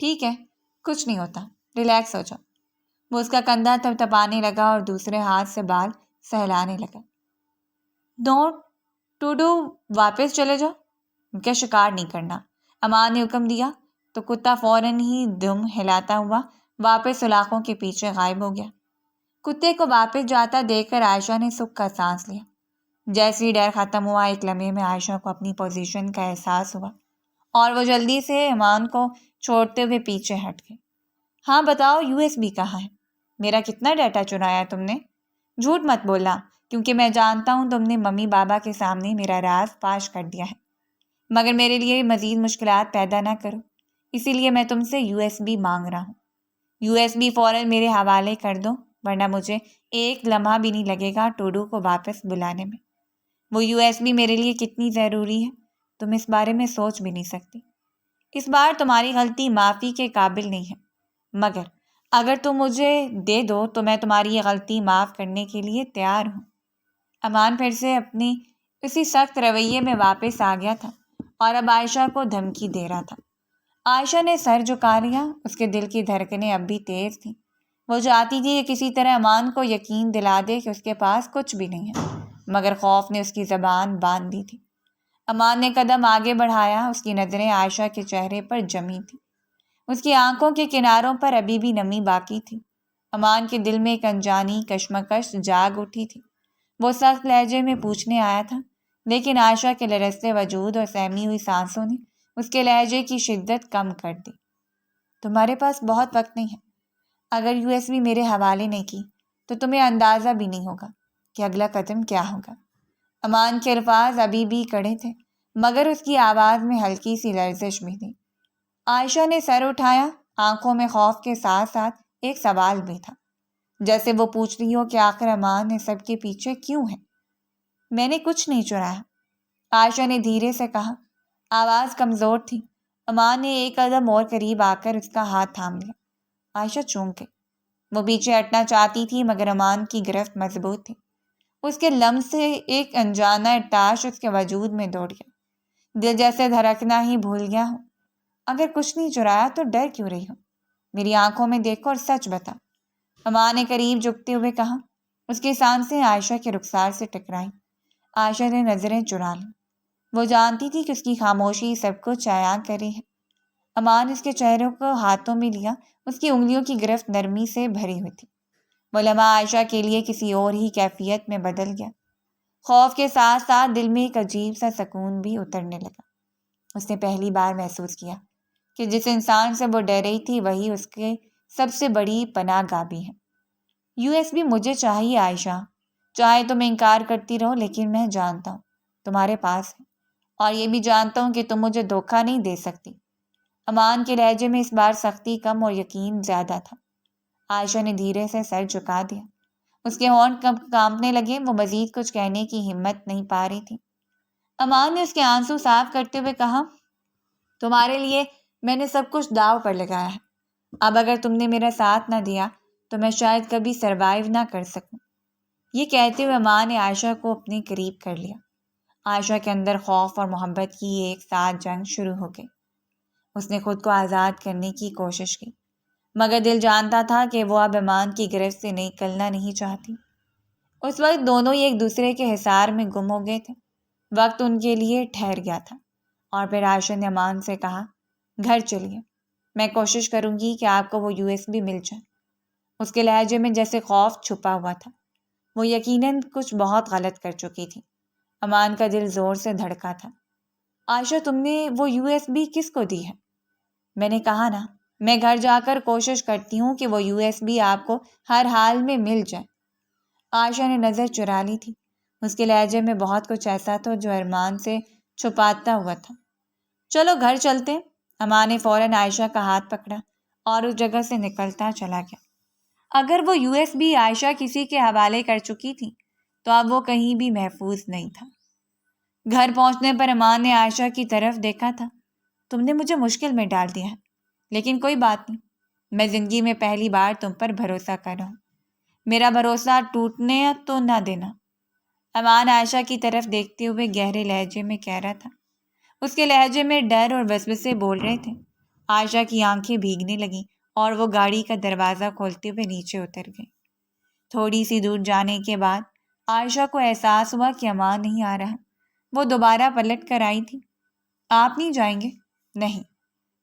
ٹھیک ہے، کچھ نہیں ہوتا، ریلیکس ہو جاؤ۔ وہ اس کا کندھا تھپتھپانے لگا اور دوسرے ہاتھ سے بال سہلانے لگا۔ نو ٹو ڈو، واپس چلے جاؤ، ان کا شکار نہیں کرنا، امان نے حکم دیا تو کتا فوراً ہی دم ہلاتا ہوا واپس سلاخوں کے پیچھے غائب ہو گیا۔ کتے کو واپس جاتا دیکھ کر عائشہ نے سکھ کا سانس لیا۔ جیسے ہی ڈر ختم ہوا، ایک لمحے میں عائشہ کو اپنی پوزیشن کا احساس ہوا اور وہ جلدی سے امان کو چھوڑتے ہوئے پیچھے ہٹ گئی۔ ہاں بتاؤ، یو ایس بی کہاں ہے؟ میرا کتنا ڈیٹا چرایا تم نے؟ جھوٹ مت بولنا، کیونکہ میں جانتا ہوں تم نے ممی بابا کے سامنے میرا راز فاش کر دیا ہے، مگر میرے لیے مزید مشکلات پیدا نہ کرو، اسی لیے میں تم سے یو ایس بی مانگ رہا ہوں۔ یو ایس بی فوراً میرے حوالے کر دو، ورنہ مجھے ایک لمحہ بھی نہیں لگے گا ٹوڈو کو واپس بلانے میں۔ وہ یو ایس بی میرے لیے کتنی ضروری ہے تم اس بارے میں سوچ بھی نہیں سکتی۔ اس بار تمہاری غلطی معافی کے قابل نہیں ہے، مگر اگر تم مجھے دے دو تو میں تمہاری یہ غلطی معاف کرنے کے لیے تیار ہوں۔ امان پھر سے اپنی اسی سخت رویے میں واپس آ گیا تھا اور اب عائشہ کو دھمکی دے رہا تھا۔ عائشہ نے سر جھکا لیا، اس کے دل کی دھڑکنیں اب بھی تیز تھیں۔ وہ چاہتی تھی کہ کسی طرح امان کو یقین دلا دے کہ اس کے پاس کچھ بھی نہیں ہے، مگر خوف نے اس کی زبان باندھ دی تھی۔ امان نے قدم آگے بڑھایا، اس کی نظریں عائشہ کے چہرے پر جمی تھیں، اس کی آنکھوں کے کناروں پر ابھی بھی نمی باقی تھی۔ امان کے دل میں ایک انجانی کشمکش جاگ اٹھی تھی۔ وہ سخت لہجے میں پوچھنے آیا تھا، لیکن عائشہ کے لرزتے وجود اور سہمی ہوئی سانسوں نے اس کے لہجے کی شدت کم کر دی۔ تمہارے پاس بہت وقت نہیں ہے، اگر یو ایس بی میرے حوالے نہیں کی تو تمہیں اندازہ بھی نہیں ہوگا کہ اگلا قدم کیا ہوگا۔ امان کے الفاظ ابھی بھی کڑے تھے، مگر اس کی آواز میں ہلکی سی لرزش بھی تھی۔ عائشہ نے سر اٹھایا، آنکھوں میں خوف کے ساتھ ساتھ ایک سوال بھی تھا، جیسے وہ پوچھ رہی ہو کہ آخر امان نے سب کے پیچھے کیوں ہے۔ میں نے کچھ نہیں چرایا، عائشہ نے دھیرے سے کہا، آواز کمزور تھی۔ امان نے ایک قدم اور قریب آ کر اس کا ہاتھ تھام لیا۔ عائشہ چونک گئی، وہ پیچھے ہٹنا چاہتی تھی مگر امان کی گرفت مضبوط تھی۔ اس کے لمس سے ایک انجانا ارتعاش اس کے وجود میں دوڑ گیا، دل جیسے دھڑکنا ہی بھول گیا ہو۔ اگر کچھ نہیں چرایا تو ڈر کیوں رہی ہو؟ میری آنکھوں میں دیکھو اور سچ بتا، امان نے قریب جھکتے ہوئے کہا۔ اس کی سانسیں عائشہ کے رخسار سے ٹکرائیں۔ عائشہ نے نظریں چرا لیں، وہ جانتی تھی کہ اس کی خاموشی سب کچھ عیاں کر رہی ہے۔ امان اس کے چہرے کو ہاتھوں میں لیا، اس کی انگلیوں کی گرفت نرمی سے بھری ہوئی تھی۔ وہ لمحہ عائشہ کے لیے کسی اور ہی کیفیت میں بدل گیا۔ خوف کے ساتھ ساتھ دل میں ایک عجیب سا سکون بھی اترنے لگا۔ اس نے پہلی بار محسوس کیا کہ جس انسان سے وہ ڈر رہی تھی وہی اس کے سب سے بڑی پناہ گاہ بھی ہے۔ یو ایس بی مجھے چاہیے عائشہ، چاہے تو میں انکار کرتی رہو، لیکن میں جانتا ہوں تمہارے پاس ہے، اور یہ بھی جانتا ہوں کہ تم مجھے دھوکہ نہیں دے سکتی۔ امان کے لہجے میں اس بار سختی کم اور یقین زیادہ تھا۔ عائشہ نے دھیرے سے سر جھکا دیا، اس کے ہونٹ کانپنے لگے، وہ مزید کچھ کہنے کی ہمت نہیں پا رہی تھی۔ امان نے اس کے آنسو صاف کرتے ہوئے کہا، تمہارے لیے میں نے سب کچھ داؤ پر لگایا ہے، اب اگر تم نے میرا ساتھ نہ دیا تو میں شاید کبھی سروائیو نہ کر سکوں۔ یہ کہتے ہوئے امان نے عائشہ کو اپنے قریب کر لیا۔ عائشہ کے اندر خوف اور محبت کی ایک ساتھ جنگ شروع ہو گئی۔ اس نے خود کو آزاد کرنے کی کوشش کی، مگر دل جانتا تھا کہ وہ اب امان کی گرفت سے نکلنا نہیں چاہتی۔ اس وقت دونوں ہی ایک دوسرے کے حصار میں گم ہو گئے تھے، وقت ان کے لیے ٹھہر گیا تھا۔ اور پھر عائشہ نے امان سے کہا، گھر چلیے، میں کوشش کروں گی کہ آپ کو وہ یو ایس بی مل جائے۔ اس کے لہجے میں جیسے خوف چھپا ہوا تھا، وہ یقیناً کچھ بہت غلط کر چکی تھی۔ امان کا دل زور سے دھڑکا تھا۔ عائشہ تم نے وہ یو ایس بی کس کو دی ہے؟ میں نے کہا نا، میں گھر جا کر کوشش کرتی ہوں کہ وہ یو ایس بی آپ کو ہر حال میں مل جائے۔ عائشہ نے نظر چرا لی تھی، اس کے لہجے میں بہت کچھ ایسا تھا جو ارمان سے چھپاتا ہوا تھا۔ چلو گھر چلتے۔ امان نے فوراً عائشہ کا ہاتھ پکڑا اور اس جگہ سے نکلتا چلا گیا۔ اگر وہ یو ایس بی عائشہ کسی کے حوالے کر چکی تھی تو اب وہ کہیں بھی محفوظ نہیں تھا۔ گھر پہنچنے پر امان نے عائشہ کی طرف دیکھا تھا، تم نے مجھے مشکل میں ڈال دیا ہے، لیکن کوئی بات نہیں، میں زندگی میں پہلی بار تم پر بھروسہ کر رہا ہوں، میرا بھروسہ ٹوٹنے تو نہ دینا۔ امان عائشہ کی طرف دیکھتے ہوئے گہرے لہجے میں کہہ رہا تھا، اس کے لہجے میں ڈر اور وسوسے بول رہے تھے۔ عائشہ کی آنکھیں بھیگنے لگیں اور وہ گاڑی کا دروازہ کھولتے ہوئے نیچے اتر گئی۔ تھوڑی سی دور جانے کے بعد عائشہ کو احساس ہوا کہ امان نہیں آ رہا۔ وہ دوبارہ پلٹ کر آئی تھی۔ آپ نہیں جائیں گے؟ نہیں،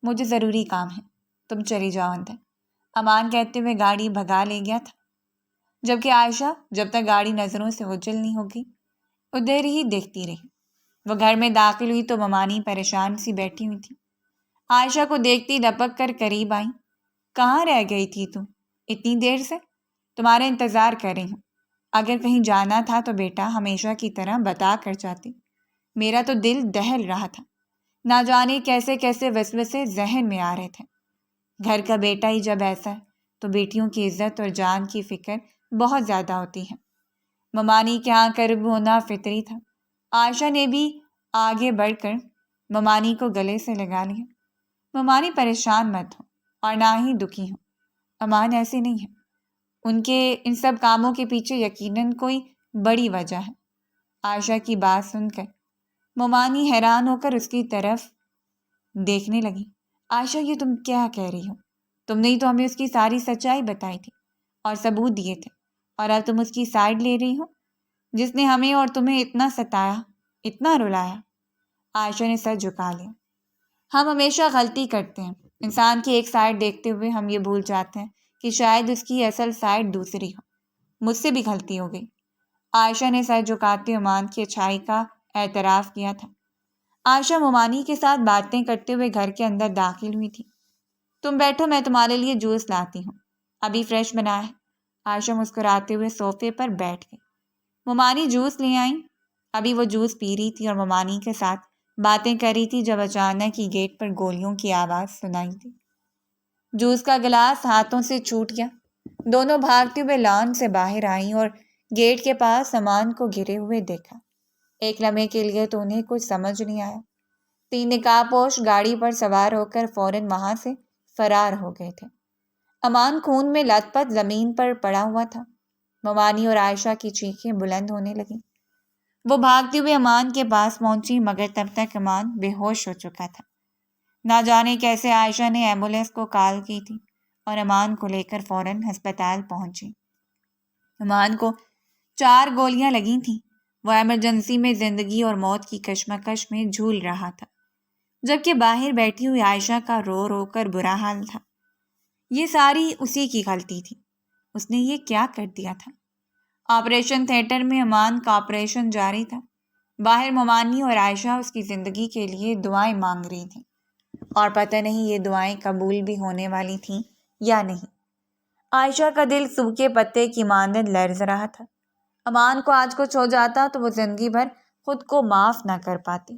مجھے ضروری کام ہے، تم چلی جاؤ اندر، امان کہتے ہوئے گاڑی بھگا لے گیا تھا۔ جبکہ عائشہ جب تک گاڑی نظروں سے اوجھل نہیں ہوگی ادھر ہی دیکھتی رہی۔ وہ گھر میں داخل ہوئی تو ممانی پریشان سی بیٹھی ہوئی تھی۔ عائشہ کو دیکھتی لپک کر قریب آئی۔ کہاں رہ گئی تھی تم اتنی دیر سے؟ تمہارا انتظار کر رہی ہوں۔ اگر کہیں جانا تھا تو بیٹا ہمیشہ کی طرح بتا کر جاتی، میرا تو دل دہل رہا تھا، نہ جانے کیسے کیسے وسوسے ذہن میں آ رہے تھے۔ گھر کا بیٹا ہی جب ایسا ہے تو بیٹیوں کی عزت اور جان کی فکر بہت زیادہ ہوتی ہے۔ ممانی کے ہاں قریب ہونا فطری تھا۔ عائشہ نے بھی آگے بڑھ کر ممانی کو گلے سے لگا لیا۔ ممانی پریشان مت ہو اور نہ ہی دکھی ہو، امان ایسے نہیں ہے، ان کے ان سب کاموں کے پیچھے یقیناً کوئی بڑی وجہ ہے۔ عائشہ کی بات سن کر ممانی حیران ہو کر اس کی طرف دیکھنے لگی۔ عائشہ یہ تم کیا کہہ رہی ہو؟ تم نے تو ہمیں اس کی ساری سچائی بتائی تھی اور ثبوت دیے تھے، اور اب تم اس کی سائڈ لے رہی ہو، جس نے ہمیں اور تمہیں اتنا ستایا، اتنا رلایا۔ عائشہ نے سر جھکا لیا۔ ہم ہمیشہ غلطی کرتے ہیں، انسان کی ایک سائڈ دیکھتے ہوئے ہم یہ بھول جاتے ہیں کہ شاید اس کی اصل سائڈ دوسری ہو۔ مجھ سے بھی غلطی ہو گئی۔ عائشہ نے سر جھکاتے امان کی اچھائی کا اعتراف کیا تھا۔ عائشہ ممانی کے ساتھ باتیں کرتے ہوئے گھر کے اندر داخل ہوئی تھی۔ تم بیٹھو، میں تمہارے لیے جوس لاتی ہوں، ابھی فریش بنا ہے۔ عائشہ مسکراتے ہوئے صوفے پر بیٹھ گئی۔ ممانی جوس لے آئیں۔ ابھی وہ جوس پی رہی تھی اور ممانی کے ساتھ باتیں کر رہی تھی جب اچانک ہی گیٹ پر گولیوں کی آواز سنائی دی۔ جوس کا گلاس ہاتھوں سے چھوٹ گیا۔ دونوں بھاگتے ہوئے لان سے باہر آئیں اور گیٹ کے پاس امان کو گرے ہوئے دیکھا۔ ایک لمحے کے لیے تو انہیں کچھ سمجھ نہیں آیا۔ 3 نقاب پوش گاڑی پر سوار ہو کر فوراً وہاں سے فرار ہو گئے تھے۔ امان خون میں لت پت زمین پر پڑا ہوا تھا۔ ممانی اور عائشہ کی چیخیں بلند ہونے لگیں۔ وہ بھاگتے ہوئے امان کے پاس پہنچی مگر تب تک امان بے ہوش ہو چکا تھا۔ نہ جانے کیسے عائشہ نے ایمبولینس کو کال کی تھی اور امان کو لے کر فوراً ہسپتال پہنچی۔ امان کو 4 گولیاں لگی تھیں۔ وہ ایمرجنسی میں زندگی اور موت کی کشمکش میں جھول رہا تھا، جبکہ باہر بیٹھی ہوئی عائشہ کا رو رو کر برا حال تھا۔ یہ ساری اسی کی غلطی تھی، اس نے یہ کیا کر دیا تھا؟ آپریشن تھیٹر میں امان کا آپریشن جاری تھا۔ باہر ممانی اور عائشہ اس کی زندگی کے لیے دعائیں مانگ رہی تھیں، اور پتہ نہیں یہ دعائیں قبول بھی ہونے والی تھیں یا نہیں۔ عائشہ کا دل سوکھے پتے کی مانند لرز رہا تھا۔ امان کو آج کچھ ہو جاتا تو وہ زندگی بھر خود کو معاف نہ کر پاتی۔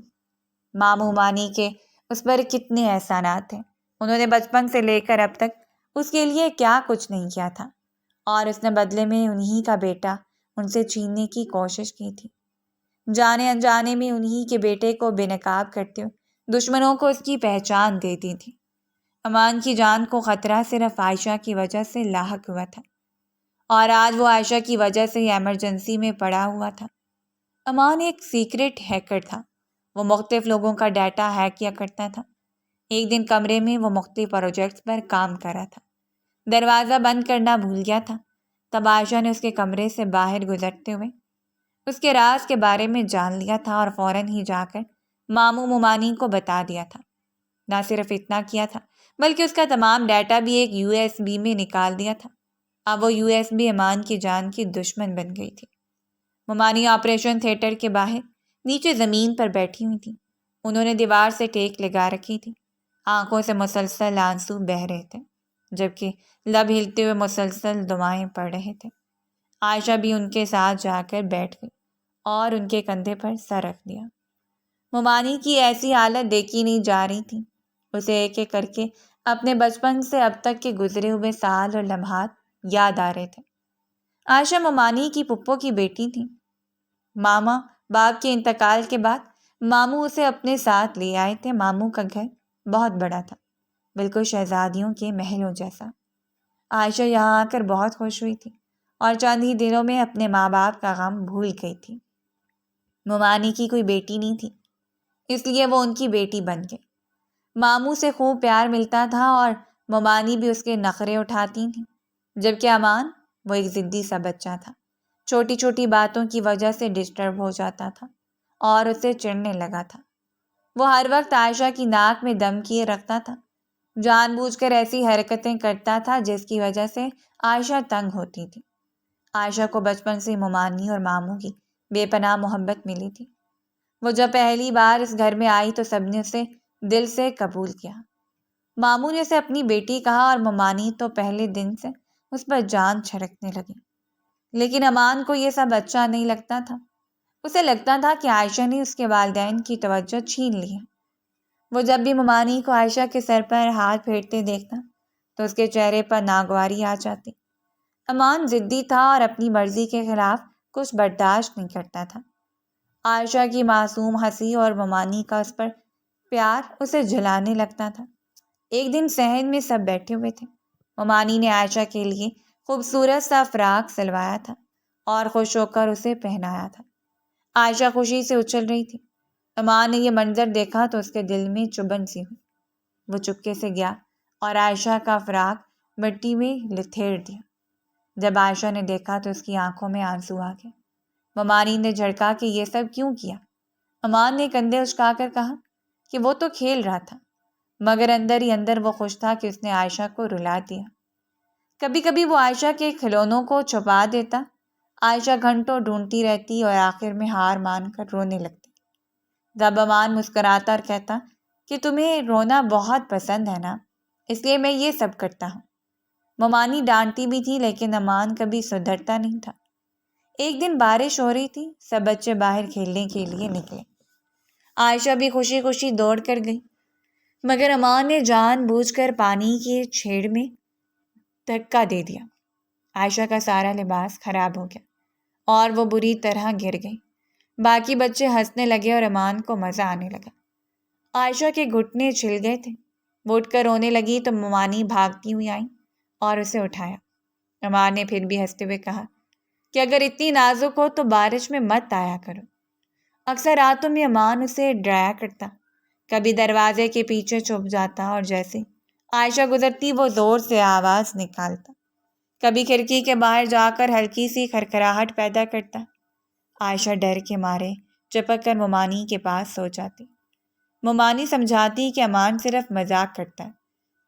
ماں ممانی کے اس پر کتنے احسانات تھے، انہوں نے بچپن سے لے کر اب تک اس کے لیے کیا کچھ نہیں کیا تھا، اور اس نے بدلے میں انہی کا بیٹا ان سے چھیننے کی کوشش کی تھی۔ جانے انجانے میں انہی کے بیٹے کو بے نقاب کرتے ہوئے دشمنوں کو اس کی پہچان دے دی تھی۔ امان کی جان کو خطرہ صرف عائشہ کی وجہ سے لاحق ہوا تھا، اور آج وہ عائشہ کی وجہ سے ہی ایمرجنسی میں پڑا ہوا تھا۔ امان ایک سیکرٹ ہیکر تھا۔ وہ مختلف لوگوں کا ڈیٹا ہیک کیا کرتا تھا۔ ایک دن کمرے میں وہ مختلف پروجیکٹس پر کام کر رہا تھا۔ دروازہ بند کرنا بھول گیا تھا۔ تب عائشہ نے اس کے کمرے سے باہر گزرتے ہوئے اس کے راز کے بارے میں جان لیا تھا اور فوراً ہی جا کر ماموں ممانی کو بتا دیا تھا۔ نہ صرف اتنا کیا تھا بلکہ اس کا تمام ڈیٹا بھی ایک USB میں نکال دیا تھا۔ اب وہ USB امان کی جان کی دشمن بن گئی تھی۔ ممانی آپریشن تھیٹر کے باہر نیچے زمین پر بیٹھی ہوئی تھی۔ انہوں نے دیوار سے ٹیک لگا رکھی تھی۔ آنکھوں سے مسلسل آنسو بہہ رہے تھے، جبکہ لب ہلتے ہوئے مسلسل دعائیں پڑھ رہے تھے۔ عائشہ بھی ان کے ساتھ جا کر بیٹھ گئی اور ان کے کندھے پر سر رکھ دیا۔ ممانی کی ایسی حالت دیکھی نہیں جا رہی تھی۔ اسے ایک ایک کر کے اپنے بچپن سے اب تک کے گزرے ہوئے سال اور لمحات یاد آ رہے تھے۔ عائشہ ممانی کی پھپھو کی بیٹی تھی۔ ماما باپ کے انتقال کے بعد ماموں اسے اپنے ساتھ لے آئے تھے۔ ماموں کا گھر بہت بڑا تھا، بالکل شہزادیوں کے محلوں جیسا۔ عائشہ یہاں آ کر بہت خوش ہوئی تھی اور چند ہی دنوں میں اپنے ماں باپ کا غم بھول گئی تھی۔ ممانی کی کوئی بیٹی نہیں تھی، اس لیے وہ ان کی بیٹی بن گئی۔ ماموں سے خوب پیار ملتا تھا اور ممانی بھی اس کے نخرے اٹھاتی تھیں، جبکہ امان وہ ایک ضدی سا بچہ تھا، چھوٹی چھوٹی باتوں کی وجہ سے ڈسٹرب ہو جاتا تھا اور اسے چڑھنے لگا تھا۔ وہ ہر وقت عائشہ کی ناک میں دم کیے رکھتا تھا، جان بوجھ کر ایسی حرکتیں کرتا تھا جس کی وجہ سے عائشہ تنگ ہوتی تھی۔ عائشہ کو بچپن سے ممانی اور ماموں کی بے پناہ محبت ملی تھی۔ وہ جب پہلی بار اس گھر میں آئی تو سب نے اسے دل سے قبول کیا۔ ماموں نے اسے اپنی بیٹی کہا اور ممانی تو پہلے دن سے اس پر جان چھڑکنے لگی۔ لیکن امان کو یہ سب اچھا نہیں لگتا تھا۔ اسے لگتا تھا کہ عائشہ نے اس کے والدین کی توجہ چھین لی ہے۔ وہ جب بھی ممانی کو عائشہ کے سر پر ہاتھ پھیرتے دیکھتا تو اس کے چہرے پر ناگواری آ جاتی۔ امان ضدی تھا اور اپنی مرضی کے خلاف کچھ برداشت نہیں کرتا تھا۔ عائشہ کی معصوم ہنسی اور ممانی کا اس پر پیار اسے جلانے لگتا تھا۔ ایک دن صحن میں سب بیٹھے ہوئے تھے۔ ممانی نے عائشہ کے لیے خوبصورت سا فراق سلوایا تھا اور خوش ہو کر اسے پہنایا تھا۔ عائشہ خوشی سے اچھل رہی تھی۔ امان نے یہ منظر دیکھا تو اس کے دل میں چبھن سی ہوئی۔ وہ چپکے سے گیا اور عائشہ کا فراق مٹی میں لتھیڑ دیا۔ جب عائشہ نے دیکھا تو اس کی آنکھوں میں آنسو آ گئے۔ ممانی نے جھڑکا کہ یہ سب کیوں کیا؟ امان نے کندھے اچکا کر کہا کہ وہ تو کھیل رہا تھا، مگر اندر ہی اندر وہ خوش تھا کہ اس نے عائشہ کو رلا دیا۔ کبھی کبھی وہ عائشہ کے کھلونوں کو چھپا دیتا۔ عائشہ گھنٹوں ڈھونڈتی رہتی اور آخر میں ہار مان کر رونے لگتی۔ تب امان مسکراتا اور کہتا کہ تمہیں رونا بہت پسند ہے نا، اس لیے میں یہ سب کرتا ہوں۔ ممانی ڈانٹتی بھی تھی لیکن امان کبھی سدھرتا نہیں تھا۔ ایک دن بارش ہو رہی تھی، سب بچے باہر کھیلنے کے لیے نکلے۔ عائشہ بھی خوشی خوشی دوڑ کر گئی، مگر امان نے جان بوجھ کر پانی کی چھیڑ میں دھکا دے دیا۔ عائشہ کا سارا لباس خراب ہو گیا اور وہ بری طرح گر گئی۔ باقی بچے ہنسنے لگے اور امان کو مزہ آنے لگا۔ عائشہ کے گھٹنے چھل گئے تھے۔ وہ اٹھ کر رونے لگی تو ممانی بھاگتی ہوئی آئی اور اسے اٹھایا۔ امان نے پھر بھی ہنستے ہوئے کہا کہ اگر اتنی نازک ہو تو بارش میں مت آیا کرو۔ اکثر راتوں میں امان اسے ڈرایا کرتا، کبھی دروازے کے پیچھے چھپ جاتا اور جیسے عائشہ گزرتی وہ زور سے آواز نکالتا، کبھی کھڑکی کے باہر جا کر ہلکی سی کھرکھراہٹ پیدا کرتا۔ عائشہ ڈر کے مارے چپک کر ممانی کے پاس سو جاتی۔ ممانی سمجھاتی کہ امان صرف مذاق کرتا ہے،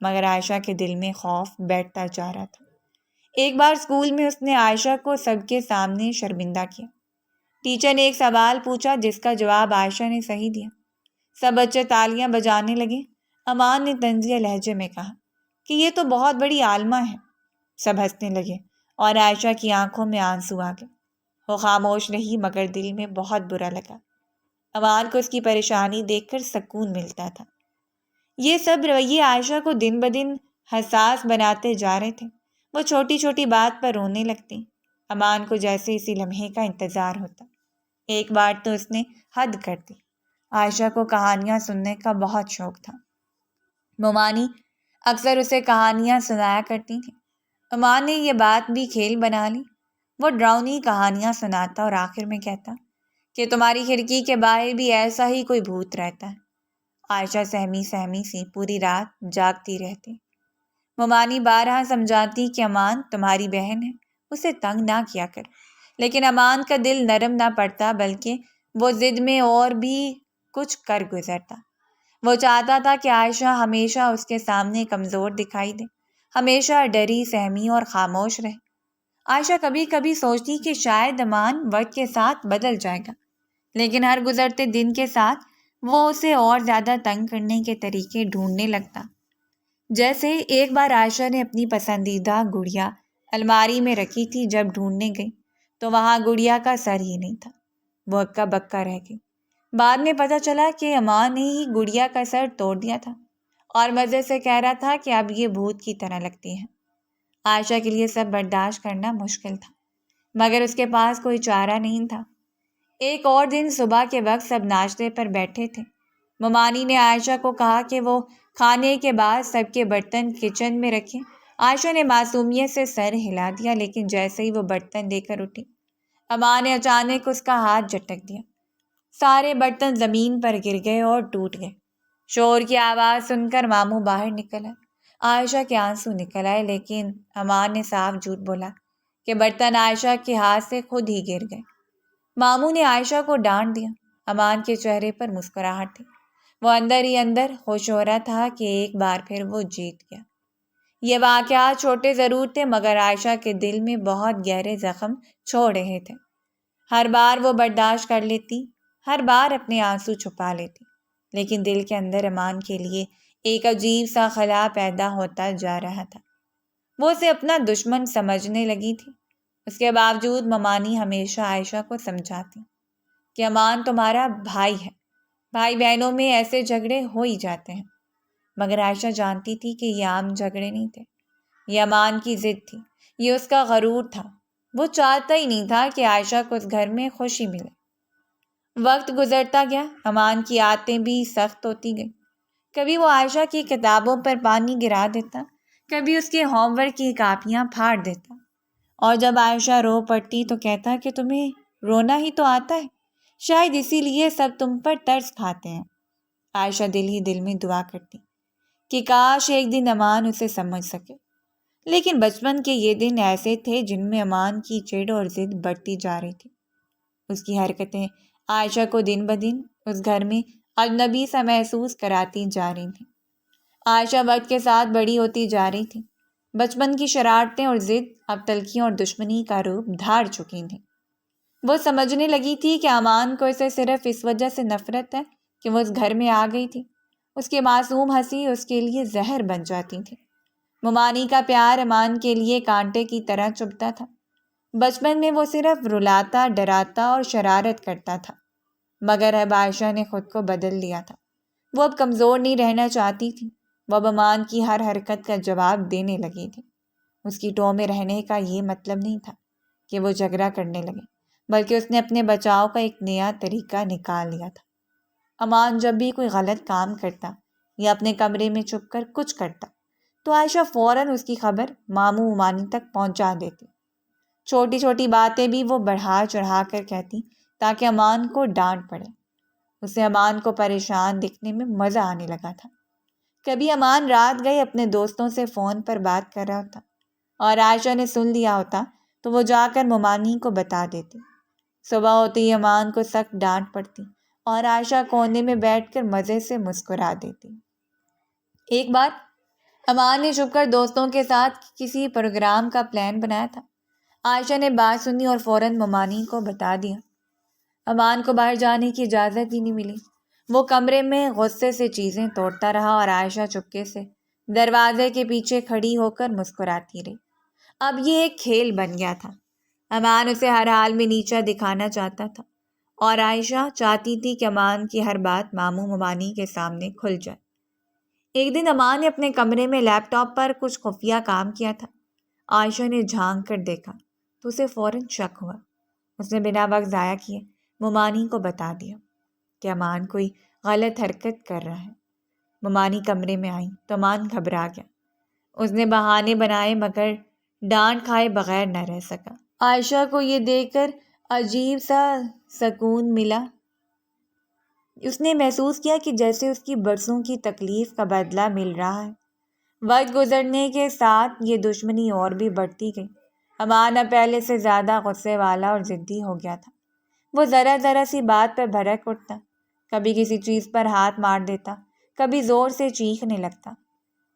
مگر عائشہ کے دل میں خوف بیٹھتا جا رہا تھا۔ ایک بار اسکول میں اس نے عائشہ کو سب کے سامنے شرمندہ کیا۔ ٹیچر نے ایک سوال پوچھا جس کا جواب عائشہ نے صحیح دیا۔ سب بچے تالیاں بجانے لگے۔ امان نے طنزیہ لہجے میں کہا کہ یہ تو بہت بڑی عالمہ ہے۔ سب ہنسنے لگے اور عائشہ کی آنکھوں میں آنسو آ گئے۔ وہ خاموش رہی مگر دل میں بہت برا لگا۔ امان کو اس کی پریشانی دیکھ کر سکون ملتا تھا۔ یہ سب رویے عائشہ کو دن بدن حساس بناتے جا رہے تھے۔ وہ چھوٹی چھوٹی بات پر رونے لگتی۔ امان کو جیسے اسی لمحے کا انتظار ہوتا۔ ایک بار تو اس نے حد کر دی۔ عائشہ کو کہانیاں سننے کا بہت شوق تھا۔ ممانی اکثر اسے کہانیاں سنایا کرتی تھیں۔ امان نے یہ بات بھی کھیل بنا لی۔ وہ ڈراؤنی کہانیاں سناتا اور آخر میں کہتا کہ تمہاری کھڑکی کے باہر بھی ایسا ہی کوئی بھوت رہتا ہے۔ عائشہ سہمی سہمی سی پوری رات جاگتی رہتی۔ ممانی بارہا سمجھاتی کہ امان تمہاری بہن ہے، اسے تنگ نہ کیا کر، لیکن امان کا دل نرم نہ پڑتا بلکہ وہ ضد میں اور بھی کچھ کر گزرتا۔ وہ چاہتا تھا کہ عائشہ ہمیشہ اس کے سامنے کمزور دکھائی دے، ہمیشہ ڈری سہمی اور خاموش رہے۔ عائشہ کبھی کبھی سوچتی کہ شاید امان وقت کے ساتھ بدل جائے گا، لیکن ہر گزرتے دن کے ساتھ وہ اسے اور زیادہ تنگ کرنے کے طریقے ڈھونڈنے لگتا۔ جیسے ایک بار عائشہ نے اپنی پسندیدہ گڑیا الماری میں رکھی تھی، جب ڈھونڈنے گئی تو وہاں گڑیا کا سر ہی نہیں تھا۔ وہ اکا بکا رہ گئی۔ بعد میں پتہ چلا کہ امان نے ہی گڑیا کا سر توڑ دیا تھا اور مزے سے کہہ رہا تھا کہ اب یہ بھوت کی طرح لگتی ہے۔ عائشہ کے لیے سب برداشت کرنا مشکل تھا، مگر اس کے پاس کوئی چارہ نہیں تھا۔ ایک اور دن صبح کے وقت سب ناشتے پر بیٹھے تھے۔ ممانی نے عائشہ کو کہا کہ وہ کھانے کے بعد سب کے برتن کچن میں رکھیں۔ عائشہ نے معصومیت سے سر ہلا دیا، لیکن جیسے ہی وہ برتن لے کر اٹھی، امان نے اچانک اس کا ہاتھ جھٹک دیا۔ سارے برتن زمین پر گر گئے اور ٹوٹ گئے۔ شور کی آواز سن کر ماموں باہر نکل آئے۔ عائشہ کے آنسو نکل آئے، لیکن امان نے صاف جھوٹ بولا کہ برتن عائشہ کے ہاتھ سے خود ہی گر گئے۔ ماموں نے عائشہ کو ڈانٹ دیا۔ امان کے چہرے پر مسکراہٹ تھی۔ وہ اندر ہی اندر خوش ہو رہا تھا کہ ایک بار پھر وہ جیت گیا۔ یہ واقعات چھوٹے ضرور تھے، مگر عائشہ کے دل میں بہت گہرے زخم چھوڑ رہے تھے۔ ہر بار وہ برداشت کر لیتی، ہر بار اپنے آنسو چھپا لیتی، لیکن دل کے اندر امان کے لیے ایک عجیب سا خلا پیدا ہوتا جا رہا تھا۔ وہ اسے اپنا دشمن سمجھنے لگی تھی۔ اس کے باوجود ممانی ہمیشہ عائشہ کو سمجھاتی کہ امان تمہارا بھائی ہے، بھائی بہنوں میں ایسے جھگڑے ہو ہی جاتے ہیں۔ مگر عائشہ جانتی تھی کہ یہ عام جھگڑے نہیں تھے، یہ امان کی ضد تھی، یہ اس کا غرور تھا۔ وہ چاہتا ہی نہیں تھا کہ عائشہ کو اس گھر میں خوشی ملے۔ وقت گزرتا گیا، امان کی عادتیں بھی سخت ہوتی گئیں۔ کبھی وہ عائشہ کی کتابوں پر پانی گرا دیتا، کبھی اس کے ہوم ورک کی کاپیاں پھاڑ دیتا، اور جب عائشہ رو پڑتی تو کہتا کہ تمہیں رونا ہی تو آتا ہے، شاید اسی لیے سب تم پر ترس کھاتے ہیں۔ عائشہ دل ہی دل میں دعا کرتی کہ کاش ایک دن امان اسے سمجھ سکے، لیکن بچپن کے یہ دن ایسے تھے جن میں امان کی چڑ اور ضد بڑھتی جا رہی تھی۔ اس کی حرکتیں عائشہ کو دن بدن اس گھر میں اجنبی سا محسوس کراتی جا رہی تھیں۔ عائشہ وقت کے ساتھ بڑی ہوتی جا رہی تھی۔ بچپن کی شرارتیں اور ضد اب تلخیوں اور دشمنی کا روپ دھار چکی تھیں۔ وہ سمجھنے لگی تھی کہ امان کو اسے صرف اس وجہ سے نفرت ہے کہ وہ اس گھر میں آ گئی تھی۔ اس کی معصوم ہنسی اس کے لیے زہر بن جاتی تھی۔ ممانی کا پیار امان کے لیے کانٹے کی طرح چبھتا تھا۔ بچپن میں وہ صرف رلاتا، ڈراتا اور شرارت کرتا تھا، مگر اب عائشہ نے خود کو بدل لیا تھا۔ وہ اب کمزور نہیں رہنا چاہتی تھی، وہ اب امان کی ہر حرکت کا جواب دینے لگی تھی۔ اس کی ٹو میں رہنے کا یہ مطلب نہیں تھا کہ وہ جھگڑا کرنے لگے، بلکہ اس نے اپنے بچاؤ کا ایک نیا طریقہ نکال لیا تھا۔ امان جب بھی کوئی غلط کام کرتا یا اپنے کمرے میں چھپ کر کچھ کرتا تو عائشہ فوراً اس کی خبر ماموں ممانی تک پہنچا دیتی۔ چھوٹی چھوٹی باتیں بھی وہ بڑھا چڑھا کر کہتی تاکہ امان کو ڈانٹ پڑے۔ اسے امان کو پریشان دکھنے میں مزہ آنے لگا تھا۔ کبھی امان رات گئے اپنے دوستوں سے فون پر بات کر رہا ہوتا اور عائشہ نے سن لیا ہوتا تو وہ جا کر ممانی کو بتا دیتی۔ صبح ہوتے ہی امان کو سخت ڈانٹ پڑتی اور عائشہ کونے میں بیٹھ کر مزے سے مسکرا دیتی۔ ایک بار امان نے چھپ کر دوستوں کے ساتھ کسی پروگرام کا پلان بنایا تھا۔ عائشہ نے بات سنی اور فوراً ممانی کو بتا دیا۔ امان کو باہر جانے کی اجازت ہی نہیں ملی۔ وہ کمرے میں غصے سے چیزیں توڑتا رہا اور عائشہ چپکے سے دروازے کے پیچھے کھڑی ہو کر مسکراتی رہی۔ اب یہ ایک کھیل بن گیا تھا۔ امان اسے ہر حال میں نیچا دکھانا چاہتا تھا اور عائشہ چاہتی تھی کہ امان کی ہر بات ماموں ممانی کے سامنے کھل جائے۔ ایک دن امان نے اپنے کمرے میں لیپ ٹاپ پر کچھ خفیہ کام کیا تھا۔ عائشہ نے جھانک کر دیکھا تو اسے فوراً شک ہوا۔ اس نے بنا وقت ضائع کیے ممانی کو بتا دیا کہ امان کوئی غلط حرکت کر رہا ہے۔ ممانی کمرے میں آئی تو امان گھبرا گیا۔ اس نے بہانے بنائے مگر ڈانٹ کھائے بغیر نہ رہ سکا۔ عائشہ کو یہ دیکھ کر عجیب سا سکون ملا۔ اس نے محسوس کیا کہ جیسے اس کی برسوں کی تکلیف کا بدلہ مل رہا ہے۔ وقت گزرنے کے ساتھ یہ دشمنی اور بھی بڑھتی گئی۔ امان اب پہلے سے زیادہ غصے والا اور ضدی ہو گیا تھا۔ وہ ذرا ذرا سی بات پر بھڑک اٹھتا، کبھی کسی چیز پر ہاتھ مار دیتا، کبھی زور سے چیخنے لگتا۔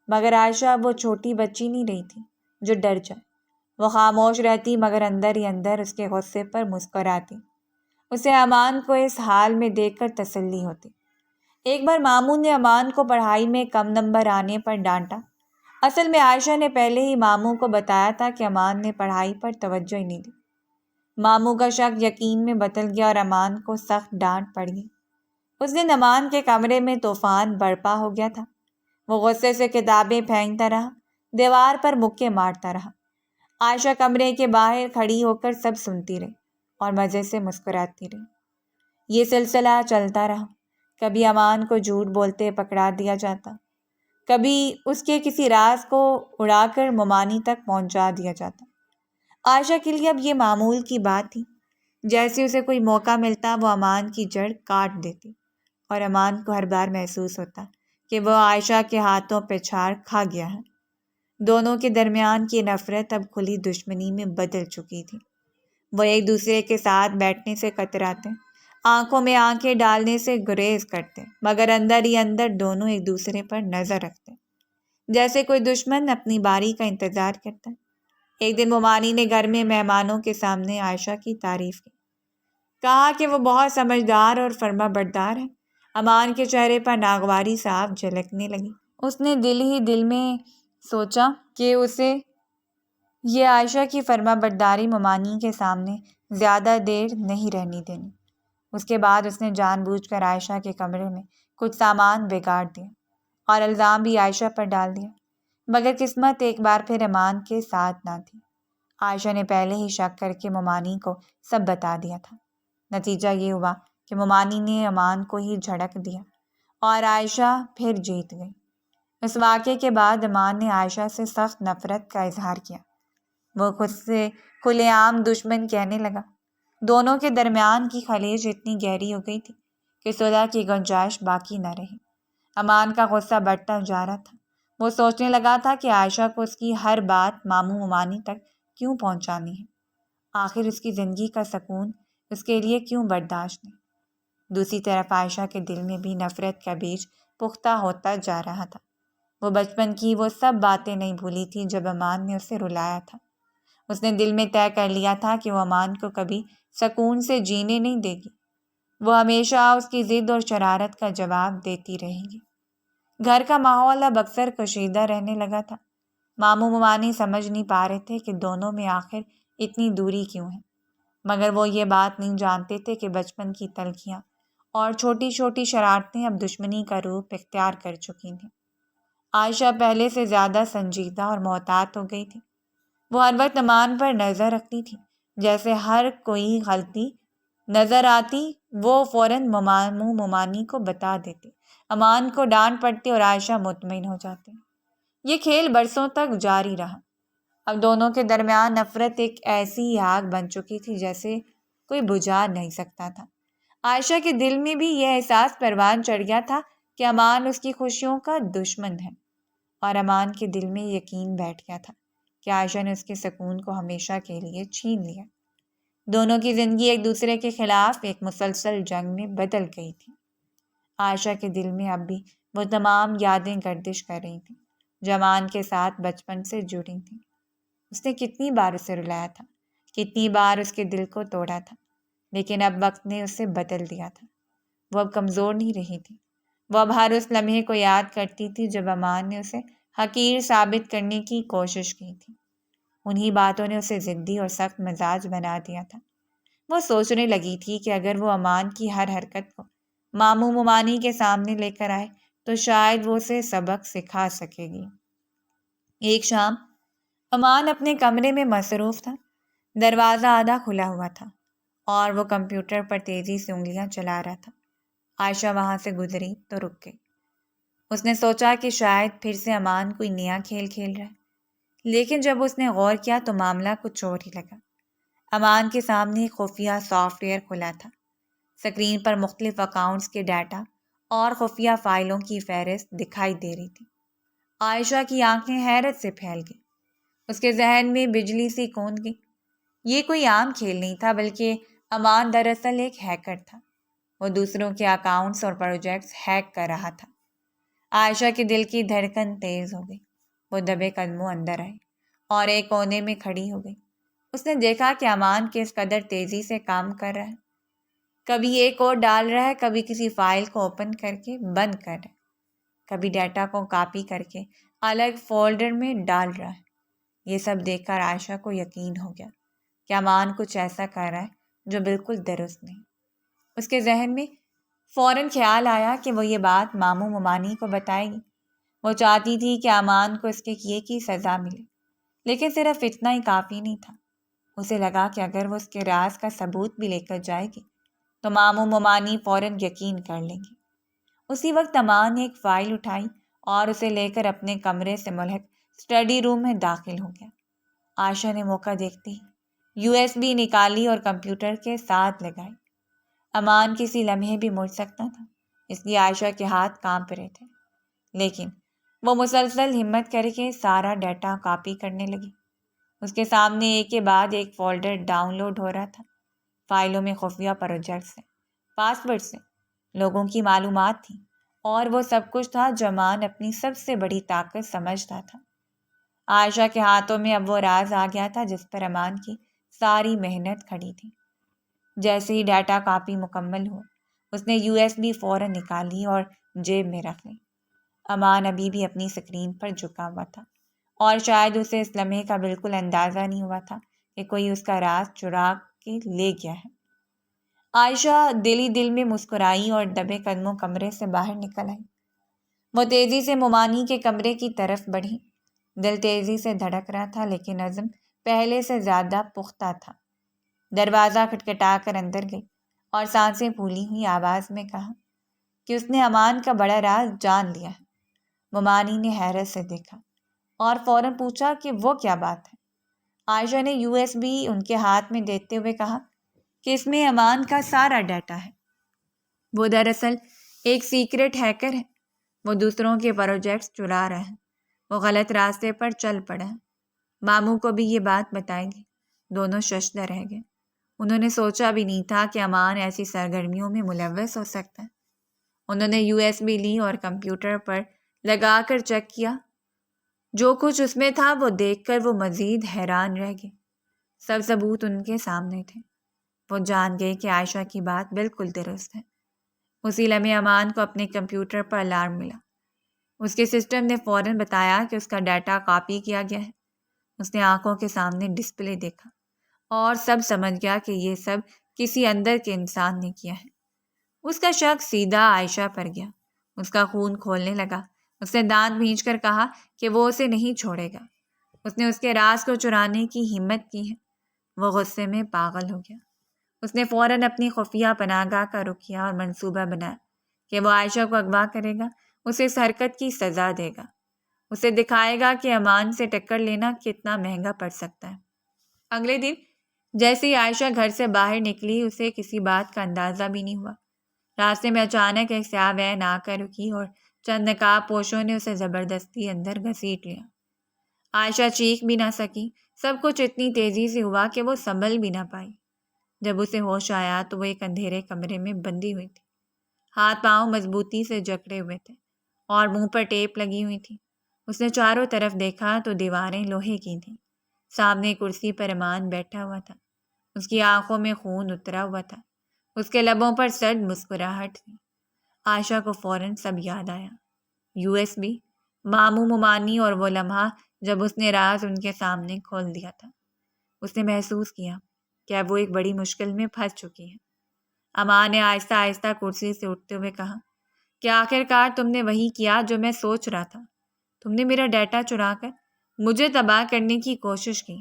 مگر عائشہ اب وہ چھوٹی بچی نہیں رہی تھی جو ڈر جائے۔ وہ خاموش رہتی مگر اندر ہی اندر اس کے غصے پر مسکراتی۔ اسے امان کو اس حال میں دیکھ کر تسلی ہوتی۔ ایک بار ماموں نے امان کو پڑھائی میں کم نمبر آنے پر ڈانٹا۔ اصل میں عائشہ نے پہلے ہی ماموں کو بتایا تھا کہ امان نے پڑھائی پر توجہ ہی نہیں دی۔ ماموں کا شک یقین میں بدل گیا اور امان کو سخت ڈانٹ پڑ گئی۔ اس دن امان کے کمرے میں طوفان برپا ہو گیا تھا۔ وہ غصے سے کتابیں پھینکتا رہا، دیوار پر مکے مارتا رہا۔ عائشہ کمرے کے باہر کھڑی ہو کر سب سنتی رہی اور مزے سے مسکراتی رہی۔ یہ سلسلہ چلتا رہا۔ کبھی امان کو جھوٹ بولتے پکڑا دیا جاتا، کبھی اس کے کسی راز کو اڑا کر ممانی تک پہنچا دیا جاتا۔ عائشہ کے لیے اب یہ معمول کی بات تھی۔ جیسے اسے کوئی موقع ملتا وہ امان کی جڑ کاٹ دیتی اور امان کو ہر بار محسوس ہوتا کہ وہ عائشہ کے ہاتھوں پچھاڑ کھا گیا ہے۔ دونوں کے درمیان کی نفرت اب کھلی دشمنی میں بدل چکی تھی۔ وہ ایک دوسرے کے ساتھ بیٹھنے سے کتراتے، آنکھوں میں آنکھیں ڈالنے سے گریز کرتے، مگر اندر ہی اندر دونوں ایک دوسرے پر نظر رکھتے، جیسے کوئی دشمن اپنی باری کا انتظار کرتا ہے۔ ایک دن مومانی نے گھر میں مہمانوں کے سامنے عائشہ کی تعریف کی، کہا کہ وہ بہت سمجھدار اور فرما بردار ہے۔ امان کے چہرے پر ناگواری صاف جھلکنے لگی۔ اس نے دل ہی دل میں سوچا کہ اسے یہ عائشہ کی فرما برداری مومانی کے سامنے زیادہ دیر نہیں رہنی دینی۔ اس کے بعد اس نے جان بوجھ کر عائشہ کے کمرے میں کچھ سامان بگاڑ دیا اور الزام بھی عائشہ پر ڈال دیا، مگر قسمت ایک بار پھر امان کے ساتھ نہ تھی۔ عائشہ نے پہلے ہی شک کر کے مومانی کو سب بتا دیا تھا۔ نتیجہ یہ ہوا کہ مومانی نے امان کو ہی جھڑک دیا اور عائشہ پھر جیت گئی۔ اس واقعے کے بعد امان نے عائشہ سے سخت نفرت کا اظہار کیا۔ وہ خود سے کھلے عام دشمن کہنے لگا۔ دونوں کے درمیان کی خلیج اتنی گہری ہو گئی تھی کہ صلح کی گنجائش باقی نہ رہی۔ امان کا غصہ بڑھتا جا رہا تھا۔ وہ سوچنے لگا تھا کہ عائشہ کو اس کی ہر بات ماموں مومانی تک کیوں پہنچانی ہے؟ آخر اس کی زندگی کا سکون اس کے لیے کیوں برداشت نہیں؟ دوسری طرف عائشہ کے دل میں بھی نفرت کا بیج پختہ ہوتا جا رہا تھا۔ وہ بچپن کی وہ سب باتیں نہیں بھولی تھی جب امان نے اسے رلایا تھا۔ اس نے دل میں طے کر لیا تھا کہ وہ امان کو کبھی سکون سے جینے نہیں دے گی۔ وہ ہمیشہ اس کی ضد اور شرارت کا جواب دیتی رہے گی۔ گھر کا ماحول اب اکثر کشیدہ رہنے لگا تھا۔ ماموں مومانی سمجھ نہیں پا رہے تھے کہ دونوں میں آخر اتنی دوری کیوں ہے، مگر وہ یہ بات نہیں جانتے تھے کہ بچپن کی تلخیاں اور چھوٹی چھوٹی شرارتیں اب دشمنی کا روپ اختیار کر چکی تھیں۔ عائشہ پہلے سے زیادہ سنجیدہ اور محتاط ہو گئی تھی۔ وہ ہر وقت امان پر نظر رکھتی تھی، جیسے ہر کوئی غلطی نظر آتی وہ فوراً ماموں مومانی کو بتا دیتے، امان کو ڈانٹ پڑتی اور عائشہ مطمئن ہو جاتے۔ یہ کھیل برسوں تک جاری رہا۔ اب دونوں کے درمیان نفرت ایک ایسی آگ بن چکی تھی جیسے کوئی بجھا نہیں سکتا تھا۔ عائشہ کے دل میں بھی یہ احساس پروان چڑھ گیا تھا کہ امان اس کی خوشیوں کا دشمن ہے، اور امان کے دل میں یقین بیٹھ گیا تھا کہ عائشہ نے اس کے سکون کو ہمیشہ کے لیے چھین لیا۔ دونوں کی زندگی ایک دوسرے کے خلاف ایک مسلسل جنگ میں بدل گئی تھی۔ عائشہ کے دل میں اب بھی وہ تمام یادیں گردش کر رہی تھیں جو امان کے ساتھ بچپن سے جڑی تھیں۔ اس نے کتنی بار اسے رلایا تھا، کتنی بار اس کے دل کو توڑا تھا، لیکن اب وقت نے اسے بدل دیا تھا۔ وہ اب کمزور نہیں رہی تھی۔ وہ اب ہر اس لمحے کو یاد کرتی تھی جب امان نے اسے حقیر ثابت کرنے کی کوشش کی تھی۔ انہی باتوں نے اسے ضدی اور سخت مزاج بنا دیا تھا۔ وہ سوچنے لگی تھی کہ اگر وہ امان کی ہر حرکت کو ماموں مومانی کے سامنے لے کر آئے تو شاید وہ اسے سبق سکھا سکے گی۔ ایک شام امان اپنے کمرے میں مصروف تھا۔ دروازہ آدھا کھلا ہوا تھا اور وہ کمپیوٹر پر تیزی سے انگلیاں چلا رہا تھا۔ عائشہ وہاں سے گزری تو رک گئی۔ اس نے سوچا کہ شاید پھر سے امان کوئی نیا کھیل کھیل رہا ہے، لیکن جب اس نے غور کیا تو معاملہ کچھ اور ہی لگا۔ امان کے سامنے ایک خفیہ سافٹ ویئر کھلا تھا۔ سکرین پر مختلف اکاؤنٹس کے ڈیٹا اور خفیہ فائلوں کی فہرست دکھائی دے رہی تھی۔ عائشہ کی آنکھیں حیرت سے پھیل گئیں۔ اس کے ذہن میں بجلی سی کوند گئی۔ یہ کوئی عام کھیل نہیں تھا، بلکہ امان دراصل ایک ہیکر تھا۔ وہ دوسروں کے اکاؤنٹس اور پروجیکٹس ہیک کر رہا تھا۔ عائشہ کے دل کی دھڑکن تیز ہو گئی۔ وہ دبے قدموں اندر آئی اور ایک کونے میں کھڑی ہو گئی۔ اس نے دیکھا کہ امان کس قدر تیزی سے کام کر رہا ہے۔ کبھی ایک کوڈ ڈال رہا ہے، کبھی کسی فائل کو اوپن کر کے بند کر رہا ہے، کبھی ڈیٹا کو کاپی کر کے الگ فولڈر میں ڈال رہا ہے۔ یہ سب دیکھ کر عائشہ کو یقین ہو گیا کہ امان کچھ ایسا کر رہا ہے جو بالکل درست نہیں۔ اس کے ذہن میں فوراً خیال آیا کہ وہ یہ بات ماموں مومانی کو بتائے گی۔ وہ چاہتی تھی کہ امان کو اس کے کیے کی سزا ملے، لیکن صرف اتنا ہی کافی نہیں تھا۔ اسے لگا کہ اگر وہ اس کے راز کا ثبوت بھی لے کر جائے گی تو ماموں مومانی فوراً یقین کر لیں گی۔ اسی وقت امان نے ایک فائل اٹھائی اور اسے لے کر اپنے کمرے سے ملحق اسٹڈی روم میں داخل ہو گیا۔ عائشہ نے موقع دیکھتے ہی USB نکالی اور کمپیوٹر کے ساتھ لگائی۔ امان کسی لمحے بھی مڑ سکتا تھا، اس لیے عائشہ کے ہاتھ کانپ رہے تھے۔ لیکن وہ مسلسل ہمت کر کے سارا ڈیٹا کاپی کرنے لگی۔ اس کے سامنے ایک کے بعد ایک فولڈر ڈاؤن لوڈ ہو رہا تھا۔ فائلوں میں خفیہ پروجیکٹس سے، پاسورڈ سے، لوگوں کی معلومات تھی، اور وہ سب کچھ تھا جو امان اپنی سب سے بڑی طاقت سمجھتا تھا۔ عائشہ کے ہاتھوں میں اب وہ راز آ گیا تھا جس پر امان کی ساری محنت کھڑی تھی۔ جیسے ہی ڈیٹا کاپی مکمل ہوا، اس نے USB فوراً نکالی اور جیب میں رکھ لی۔ امان ابھی بھی اپنی سکرین پر جھکا ہوا تھا، اور شاید اسے اس لمحے کا بالکل اندازہ نہیں ہوا تھا کہ کوئی اس کا راز چرا کے لے گیا ہے۔ عائشہ دل ہی دل میں مسکرائی اور دبے قدموں کمرے سے باہر نکل آئی۔ وہ تیزی سے مومانی کے کمرے کی طرف بڑھی۔ دل تیزی سے دھڑک رہا تھا، لیکن عزم پہلے سے زیادہ پختہ تھا۔ دروازہ کھٹکھٹا کر اندر گئی اور سانسیں پھولی ہوئی آواز میں کہا کہ اس نے امان کا بڑا راز جان لیا ہے۔ مومانی نے حیرت سے دیکھا اور فوراً پوچھا کہ وہ کیا بات ہے۔ عائشہ نے USB ان کے ہاتھ میں دیتے ہوئے کہا کہ اس میں امان کا سارا ڈیٹا ہے۔ وہ دراصل ایک سیکرٹ ہیکر ہے۔ وہ دوسروں کے پروجیکٹس چرا رہا ہے۔ وہ غلط راستے پر چل پڑا ہے۔ ماموں کو بھی یہ بات بتائیں گے۔ دونوں ششدر رہ گئے۔ انہوں نے سوچا بھی نہیں تھا کہ امان ایسی سرگرمیوں میں ملوث ہو سکتا ہے۔ انہوں نے USB لی اور کمپیوٹر پر لگا کر چیک کیا۔ جو کچھ اس میں تھا وہ دیکھ کر وہ مزید حیران رہ گئے۔ سب ثبوت ان کے سامنے تھے۔ وہ جان گئے کہ عائشہ کی بات بالکل درست ہے۔ اسی لمحے امان کو اپنے کمپیوٹر پر الارم ملا۔ اس کے سسٹم نے فوراً بتایا کہ اس کا ڈیٹا کاپی کیا گیا ہے۔ اس نے آنکھوں کے سامنے ڈسپلے دیکھا اور سب سمجھ گیا کہ یہ سب کسی اندر کے انسان نے کیا ہے۔ اس کا شک سیدھا عائشہ پر گیا۔ اس کا خون کھولنے لگا۔ اس نے دانت بھینچ کر کہا کہ وہ اسے نہیں چھوڑے گا۔ اس نے اس کے راز کو چرانے کی ہمت کی ہے۔ وہ غصے میں پاگل ہو گیا۔ اس نے فوراً اپنی خفیہ پناہگاہ کا رخ کیا اور منصوبہ بنایا کہ وہ عائشہ کو اغوا کرے گا، اسے اس حرکت کی سزا دے گا، اسے دکھائے گا کہ امان سے ٹکر لینا کتنا مہنگا پڑ سکتا ہے۔ اگلے دن جیسے ہی عائشہ گھر سے باہر نکلی، اسے کسی بات کا اندازہ بھی نہیں ہوا۔ راستے میں اچانک ایک سیاہ وین آ کر رکی اور چند نقاب پوشوں نے اسے زبردستی اندر گھسیٹ لیا۔ عائشہ چیخ بھی نہ سکی۔ سب کچھ اتنی تیزی سے ہوا کہ وہ سنبھل بھی نہ پائی۔ جب اسے ہوش آیا تو وہ ایک اندھیرے کمرے میں بندھی ہوئی تھی۔ ہاتھ پاؤں مضبوطی سے جکڑے ہوئے تھے اور منہ پر ٹیپ لگی ہوئی تھی۔ اس نے چاروں طرف دیکھا تو دیواریں لوہے کی تھیں۔ سامنے کرسی پر امان بیٹھا ہوا تھا۔ اس کی آنکھوں میں خون اترا ہوا تھا۔ اس کے لبوں پر سرد مسکراہٹ تھی۔ عائشہ کو فوراً سب یاد آیا۔ USB، ماموں، مومانی اور وہ لمحہ جب اس نے راز ان کے سامنے کھول دیا تھا۔ اس نے محسوس کیا کہ اب وہ ایک بڑی مشکل میں پھنس چکی ہے۔ امان نے آہستہ آہستہ کرسی سے اٹھتے ہوئے کہا کہ آخرکار تم نے وہی کیا جو میں سوچ رہا تھا۔ تم نے میرا ڈیٹا چرا کر مجھے تباہ کرنے کی کوشش کی،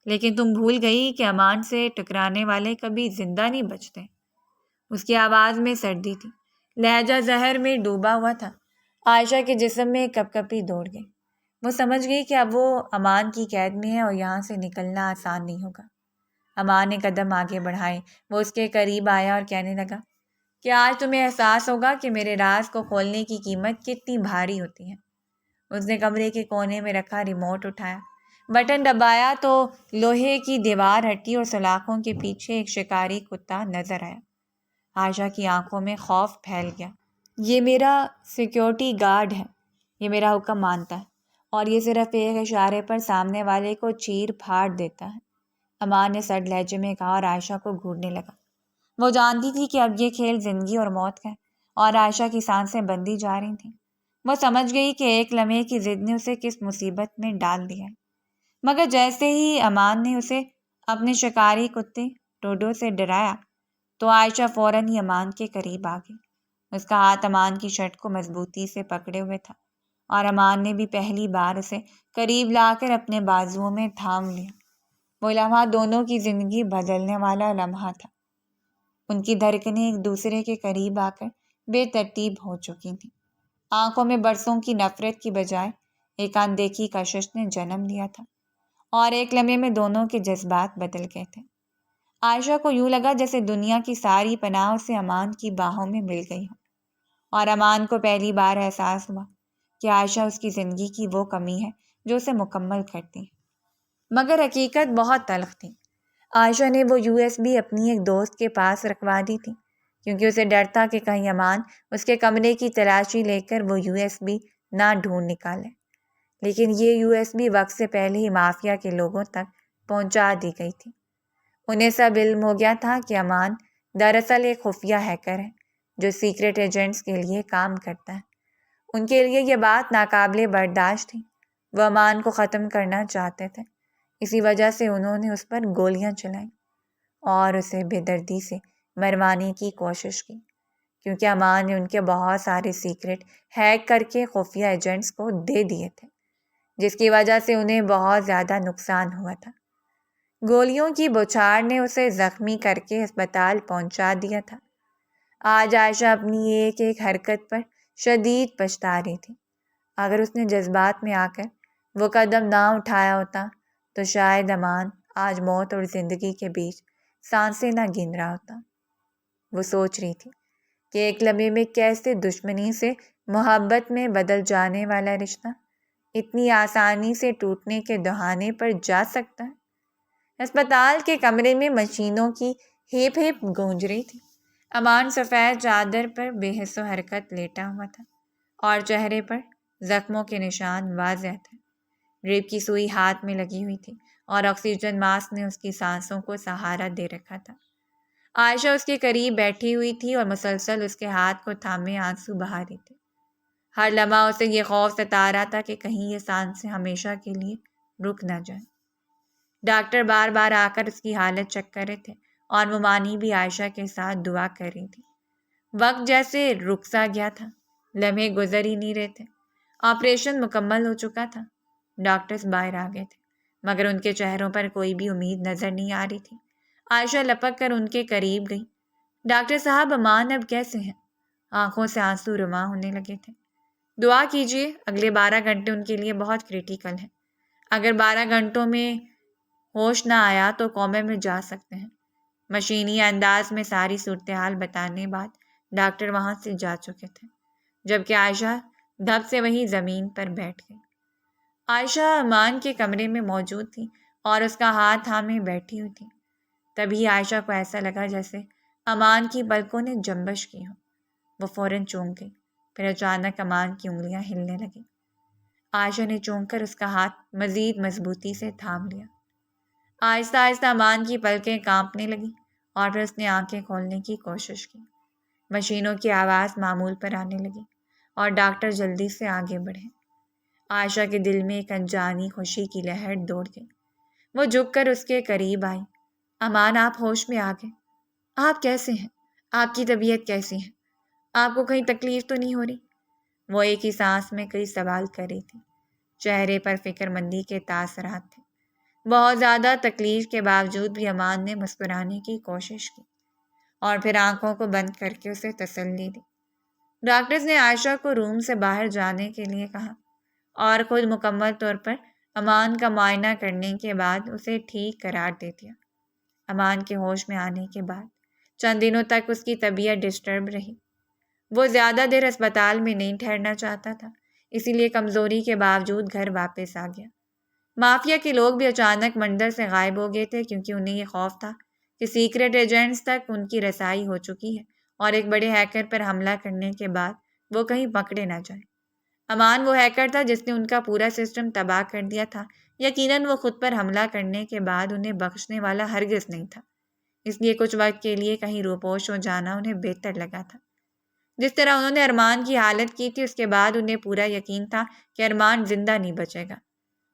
لیکن تم بھول گئی کہ امان سے ٹکرانے والے کبھی زندہ نہیں بچتے۔ اس کی آواز میں سردی تھی، لہجہ زہر میں ڈوبا ہوا تھا۔ عائشہ کے جسم میں کپ کپی دوڑ گئی۔ وہ سمجھ گئی کہ اب وہ امان کی قید میں ہے اور یہاں سے نکلنا آسان نہیں ہوگا۔ امان نے قدم آگے بڑھائے۔ وہ اس کے قریب آیا اور کہنے لگا کہ آج تمہیں احساس ہوگا کہ میرے راز کو کھولنے کی قیمت کتنی بھاری ہوتی ہے۔ اس نے کمرے کے کونے میں رکھا ریموٹ اٹھایا، بٹن دبایا تو لوہے کی دیوار ہٹی اور سلاخوں کے پیچھے ایک شکاری کتا نظر آیا۔ عائشہ کی آنکھوں میں خوف پھیل گیا۔ یہ میرا سیکیورٹی گارڈ ہے۔ یہ میرا حکم مانتا ہے اور یہ صرف ایک اشارے پر سامنے والے کو چیر پھاڑ دیتا ہے، امان نے سرد لہجے میں کہا اور عائشہ کو گھورنے لگا۔ وہ جانتی تھی کہ اب یہ کھیل زندگی اور موت کا ہے، اور عائشہ کی سانسیں بندھی جا رہی تھیں۔ وہ سمجھ گئی کہ ایک لمحے کی ضد نے اسے کس مصیبت میں ڈال دیا ہے۔ مگر جیسے ہی امان نے اسے اپنے شکاری کتے ٹوڈو سے ڈرایا تو عائشہ فوراً ہی امان کے قریب آ گئی۔ اس کا ہاتھ امان کی شرٹ کو مضبوطی سے پکڑے ہوئے تھا اور امان نے بھی پہلی بار اسے قریب لا کر اپنے بازوؤں میں تھام لیا۔ وہ لمحہ دونوں کی زندگی بدلنے والا لمحہ تھا۔ ان کی دھڑکنیں ایک دوسرے کے قریب آ کر بے ترتیب ہو چکی تھیں۔ آنکھوں میں برسوں کی نفرت کی بجائے ایک اندیکھی کشش نے جنم لیا تھا، اور ایک لمحے میں دونوں کے جذبات بدل گئے تھے۔ عائشہ کو یوں لگا جیسے دنیا کی ساری پناہ اسے امان کی باہوں میں مل گئی ہو، اور امان کو پہلی بار احساس ہوا کہ عائشہ اس کی زندگی کی وہ کمی ہے جو اسے مکمل کرتی ہے، مگر حقیقت بہت تلخ تھی۔ عائشہ نے وہ USB اپنی ایک دوست کے پاس رکھوا دی تھی، کیونکہ اسے ڈر تھا کہ کہیں امان اس کے کمرے کی تلاشی لے کر وہ USB نہ ڈھونڈ نکالے۔ لیکن یہ USB وقت سے پہلے ہی مافیا کے لوگوں تک پہنچا دی گئی تھی۔ انہیں سب علم ہو گیا تھا کہ امان دراصل ایک خفیہ ہیکر ہے جو سیکرٹ ایجنٹس کے لیے کام کرتا ہے۔ ان کے لیے یہ بات ناقابل برداشت تھی۔ وہ امان کو ختم کرنا چاہتے تھے، اسی وجہ سے انہوں نے اس پر گولیاں چلائیں اور اسے بے دردی سے مروانے کی کوشش کی، کیونکہ امان نے ان کے بہت سارے سیکرٹ ہیک کر کے خفیہ ایجنٹس کو دے دیے تھے، جس کی وجہ سے انہیں بہت زیادہ نقصان ہوا تھا۔ گولیوں کی بوچھار نے اسے زخمی کر کے اسپتال پہنچا دیا تھا۔ آج عائشہ اپنی ایک ایک حرکت پر شدید پچھتا رہی تھی۔ اگر اس نے جذبات میں آ کر وہ قدم نہ اٹھایا ہوتا تو شاید امان آج موت اور زندگی کے بیچ سانسیں نہ گن رہا ہوتا۔ وہ سوچ رہی تھی کہ ایک لمحے میں کیسے دشمنی سے محبت میں بدل جانے والا رشتہ اتنی آسانی سے ٹوٹنے کے دہانے پر جا سکتا ہے۔ اسپتال کے کمرے میں مشینوں کی ہیپ ہیپ گونج رہی تھی۔ امان سفید چادر پر بے حس و حرکت لیٹا ہوا تھا اور چہرے پر زخموں کے نشان واضح تھے۔ ڈرپ کی سوئی ہاتھ میں لگی ہوئی تھی اور آکسیجن ماسک نے اس کی سانسوں کو سہارا دے رکھا تھا۔ عائشہ اس کے قریب بیٹھی ہوئی تھی اور مسلسل اس کے ہاتھ کو تھامے آنسو بہا رہی تھی۔ ہر لمحہ اسے یہ خوف ستا رہا تھا کہ کہیں یہ سانسیں ہمیشہ کے لیے رک نہ جائیں۔ ڈاکٹر بار بار آ کر اس کی حالت چیک کر رہے تھے اور ممانی بھی عائشہ کے ساتھ دعا کر رہی تھی۔ وقت جیسے رک سا گیا تھا، لمحے گزر ہی نہیں رہے تھے۔ آپریشن مکمل ہو چکا تھا، ڈاکٹرز باہر آ گئے تھے، مگر ان کے چہروں پر کوئی بھی امید نظر نہیں آ رہی تھی۔ عائشہ لپک کر ان کے قریب گئی۔ ڈاکٹر صاحب، امان اب کیسے ہیں؟ آنکھوں سے آنسو رواں ہونے لگے تھے۔ دعا کیجیے، اگلے 12 گھنٹے ان کے لیے بہت کریٹیکل ہیں۔ اگر 12 گھنٹوں میں ہوش نہ آیا تو کومے میں جا سکتے ہیں۔ مشینی انداز میں ساری صورتحال بتانے بعد ڈاکٹر وہاں سے جا چکے تھے، جبکہ عائشہ دھب سے وہیں زمین پر بیٹھ گئی۔ عائشہ امان کے کمرے میں موجود تھی اور اس کا ہاتھ تھامے بیٹھی ہوئی تھی۔ تبھی عائشہ کو ایسا لگا جیسے امان کی پلکوں نے جنبش کی ہو۔ وہ فوراً چونک گئی، پھر اچانک امان کی انگلیاں ہلنے لگیں۔ عائشہ نے چونک کر اس کا ہاتھ مزید مضبوطی سے تھام لیا۔ آہستہ آہستہ امان کی پلکیں کانپنے لگیں اور پھر اس نے آنکھیں کھولنے کی کوشش کی۔ مشینوں کی آواز معمول پر آنے لگی اور ڈاکٹر جلدی سے آگے بڑھے۔ عائشہ کے دل میں ایک انجانی خوشی کی لہر دوڑ گئی۔ وہ جھک کر اس کے قریب آئی۔ امان، آپ ہوش میں آ گئے؟ آپ کیسے ہیں؟ آپ کی طبیعت کیسی ہے؟ آپ کو کہیں تکلیف تو نہیں ہو رہی؟ وہ ایک ہی سانس میں کئی سوال کر رہی تھی۔ چہرے پر فکر مندی کے تاثرات تھے۔ بہت زیادہ تکلیف کے باوجود بھی امان نے مسکرانے کی کوشش کی اور پھر آنکھوں کو بند کر کے اسے تسلی دی۔ ڈاکٹرز نے عائشہ کو روم سے باہر جانے کے لیے کہا اور خود مکمل طور پر امان کا معائنہ کرنے کے بعد اسے ٹھیک قرار دے دیا۔ امان کے ہوش میں آنے کے بعد چند دنوں تک اس کی طبیعت ڈسٹرب رہی۔ وہ زیادہ دیر اسپتال میں نہیں ٹھہرنا چاہتا تھا، اسی لیے کمزوری کے باوجود گھر واپس آ گیا۔ مافیا کے لوگ بھی اچانک منظر سے غائب ہو گئے تھے، کیونکہ انہیں یہ خوف تھا کہ سیکرٹ ایجنٹس تک ان کی رسائی ہو چکی ہے اور ایک بڑے ہیکر پر حملہ کرنے کے بعد وہ کہیں پکڑے نہ جائیں۔ امان وہ ہیکر تھا جس نے ان کا پورا سسٹم تباہ کر دیا تھا۔ یقیناً وہ خود پر حملہ کرنے کے بعد انہیں بخشنے والا ہرگز نہیں تھا، اس لیے کچھ وقت کے لیے کہیں روپوش ہو جانا انہیں بہتر لگا تھا۔ جس طرح انہوں نے ارمان کی حالت کی تھی، اس کے بعد انہیں پورا یقین تھا کہ ارمان زندہ نہیں بچے گا،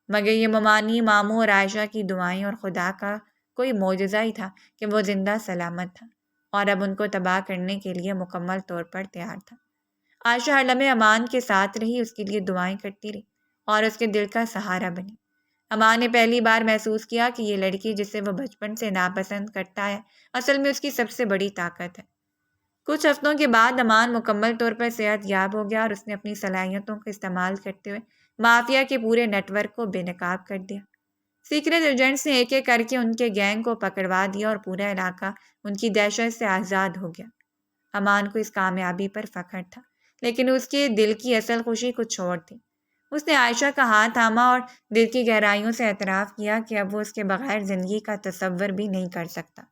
مگر یہ ممانی، ماموں اور عائشہ کی دعائیں اور خدا کا کوئی معجزہ ہی تھا کہ وہ زندہ سلامت تھا اور اب ان کو تباہ کرنے کے لیے مکمل طور پر تیار تھا۔ عائشہ ہر لمحے امان کے ساتھ رہی، اس کے لیے دعائیں کرتی رہی اور اس کے دل کا سہارا بنی۔ امان نے پہلی بار محسوس کیا کہ یہ لڑکی جسے وہ بچپن سے ناپسند کرتا ہے، اصل میں اس کی سب سے بڑی طاقت ہے۔ کچھ ہفتوں کے بعد امان مکمل طور پر صحت یاب ہو گیا اور اس نے اپنی صلاحیتوں کا استعمال کرتے ہوئے مافیا کے پورے نیٹ ورک کو بے نقاب کر دیا۔ سیکرٹ ایجنٹس نے ایک ایک کر کے ان کے گینگ کو پکڑوا دیا اور پورا علاقہ ان کی دہشت سے آزاد ہو گیا۔ امان کو اس کامیابی پر فخر تھا، لیکن اس کے دل کی اصل خوشی کچھ اور تھی۔ اس نے عائشہ کا ہاتھ تھاما اور دل کی گہرائیوں سے اعتراف کیا کہ اب وہ اس کے بغیر زندگی کا تصور بھی نہیں کر سکتا۔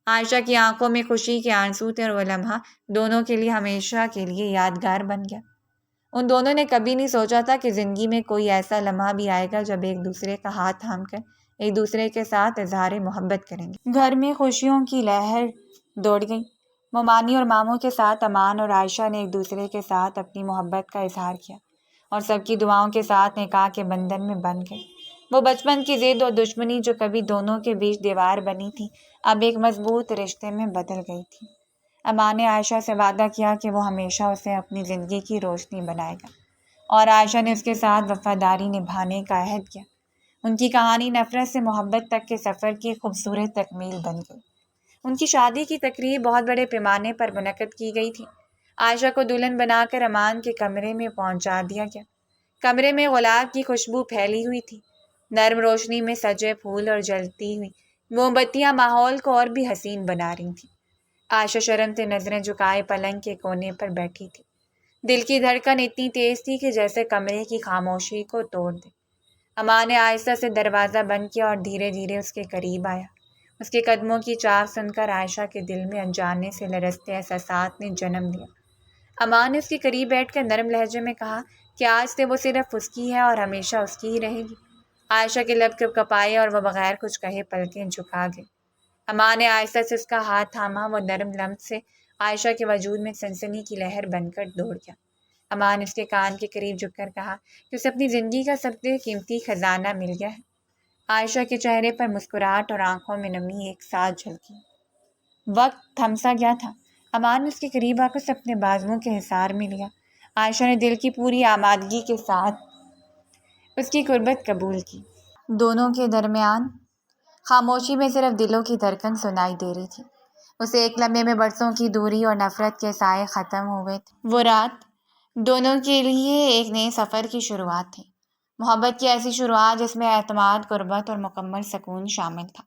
عائشہ کی آنکھوں میں خوشی کے آنسو تھے اور وہ لمحہ دونوں کے لیے ہمیشہ کے لیے یادگار بن گیا۔ ان دونوں نے کبھی نہیں سوچا تھا کہ زندگی میں کوئی ایسا لمحہ بھی آئے گا جب ایک دوسرے کا ہاتھ تھام کر ایک دوسرے کے ساتھ اظہار محبت کریں گے۔ گھر میں خوشیوں کی لہر دوڑ گئی۔ ممانی اور ماموں کے ساتھ امان اور عائشہ نے ایک دوسرے کے ساتھ اپنی محبت کا اظہار کیا اور سب کی دعاؤں کے ساتھ نکاح کے بندھن میں بندھ گئے۔ وہ بچپن کی ضد اور دشمنی جو کبھی دونوں کے بیچ دیوار بنی تھی اب ایک مضبوط رشتے میں بدل گئی تھی۔ امان نے عائشہ سے وعدہ کیا کہ وہ ہمیشہ اسے اپنی زندگی کی روشنی بنائے گا اور عائشہ نے اس کے ساتھ وفاداری نبھانے کا عہد کیا۔ ان کی کہانی نفرت سے محبت تک کے سفر کی خوبصورت تکمیل بن گئی۔ ان کی شادی کی تقریب بہت بڑے پیمانے پر منعقد کی گئی تھی۔ عائشہ کو دلہن بنا کر امان کے کمرے میں پہنچا دیا گیا۔ کمرے میں گلاب کی خوشبو پھیلی ہوئی تھی۔ نرم روشنی میں سجے پھول اور جلتی ہوئی موم بتیاں ماحول کو اور بھی حسین بنا رہی تھیں۔ عائشہ شرم سے نظریں جھکائے پلنگ کے کونے پر بیٹھی تھی۔ دل کی دھڑکن اتنی تیز تھی کہ جیسے کمرے کی خاموشی کو توڑ دے۔ امان نے آہستہ سے دروازہ بند کیا اور دھیرے دھیرے اس کے قریب آیا۔ اس کے قدموں کی چاخ سن کر عائشہ کے دل میں انجانے سے لرزتے احساسات نے جنم لیا۔ امان نے اس کے قریب بیٹھ کر نرم لہجے میں کہا کہ آج سے وہ صرف اس کی ہے اور ہمیشہ اس کی ہی رہے گی۔ عائشہ کے لب کپ کپائے اور وہ بغیر کچھ کہے پلکیں جھکا گئی۔ امان نے آہستہ سے اس کا ہاتھ تھاما۔ وہ نرم لمس سے عائشہ کے وجود میں سنسنی کی لہر بن کر دوڑ گیا۔ امان اس کے کان کے قریب جھک کر کہا کہ اسے اپنی زندگی کا سب سے قیمتی خزانہ مل گیا ہے۔ عائشہ کے چہرے پر مسکراہٹ اور آنکھوں میں نمی ایک ساتھ جھلکی۔ وقت تھم سا گیا تھا۔ امان نے اس کے قریب آ کر اسے اپنے بازوؤں کے حصار میں لیا۔ عائشہ نے دل کی پوری آمادگی کے ساتھ اس کی قربت قبول کی۔ دونوں کے درمیان خاموشی میں صرف دلوں کی دھڑکن سنائی دے رہی تھی۔ اسے ایک لمحے میں برسوں کی دوری اور نفرت کے سائے ختم ہوئے تھے۔ وہ رات دونوں کے لیے ایک نئے سفر کی شروعات تھی۔ محبت کی ایسی شروعات جس میں اعتماد، قربت اور مکمل سکون شامل تھا۔